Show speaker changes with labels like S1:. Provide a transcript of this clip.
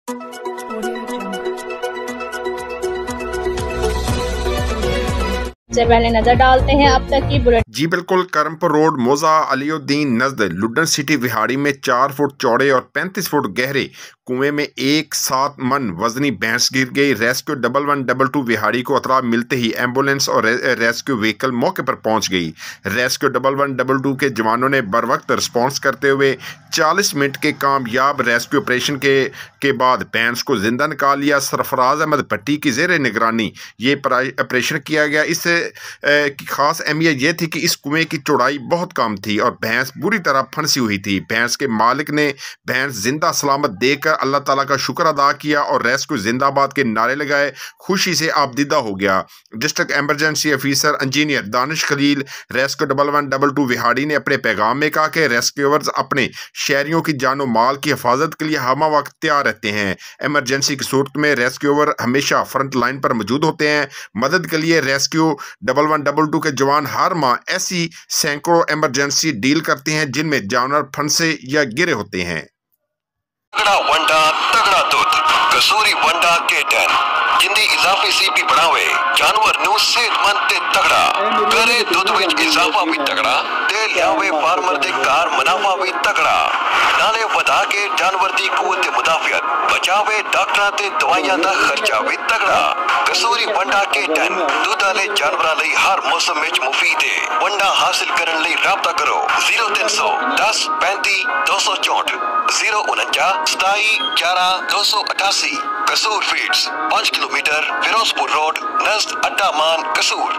S1: से पहले नजर डालते हैं अब तक की बुलेटिन।
S2: जी बिल्कुल, करमपुर रोड मोजा अलीउद्दीन नजद लुडन सिटी विहाड़ी में 4 फुट चौड़े और 35 फुट गहरे कुएं में एक 7 मन वजनी भैंस गिर गई। रेस्क्यू 1112 विहाड़ी को इतला मिलते ही एम्बुलेंस और रेस्क्यू व्हीकल मौके पर पहुंच गई। रेस्क्यू 1112 के जवानों ने बर वक्त रिस्पॉन्स करते हुए 40 मिनट के कामयाब रेस्क्यू ऑपरेशन के बाद भैंस को जिंदा निकाल लिया। सरफराज अहमद भट्टी की ज़ेरे निगरानी ये ऑपरेशन किया गया। इससे की खास अहमियत यह थी कि इस कुएं की चौड़ाई बहुत कम थी और भैंस बुरी तरह फंसी हुई थी। भैंस के मालिक ने भैंस जिंदा सलामत देखकर अल्लाह ताला का शुक्र अदा किया और रेस्क्यू जिंदाबाद के नारे लगाए। खुशी से आपदीदा हो गया। District emergency officer engineer Danish Khalil rescue 1112 Vehari ने अपने पैगाम में कहा कि रेस्क्यूअर्स अपने शहरियों की जानो माल की हिफाजत के लिए हमा वक्त तैयार रहते हैं। इमरजेंसी की सूरत में रेस्क्यूअर हमेशा फ्रंट लाइन पर मौजूद होते हैं। मदद के लिए रेस्क्यू 1112 के जवान हर माह ऐसी सैकड़ों इमरजेंसी डील करते हैं जिनमें जानवर फंसे या गिरे होते हैं।
S3: तगड़ा वंडा तगड़ा दुध कसूरी वंडा के10 जिंदी इजाफी सीपी बढ़ावे जानवर नू सेहतमंद ते तगड़ा करे दुध विच इजाफा भी तगड़ा ते लियावे फार्मर दे कार मुनाफा भी तगड़ा नाले वधा के जानवर दी कुवत ते मुदाफियत बचावे डॉक्टरां ते दवाइयां दा खर्चा भी तगड़ा। कसूरी वंडा के10 दूध वाले जानवरां लई हर मौसम विच मुफीद है। वंडा हासिल करन लई राबता करो 0300 10 35 264 049 27 11 288। Kasur feeds 5 kilometre Ferozepur road नजद अड्डा मान कसूर।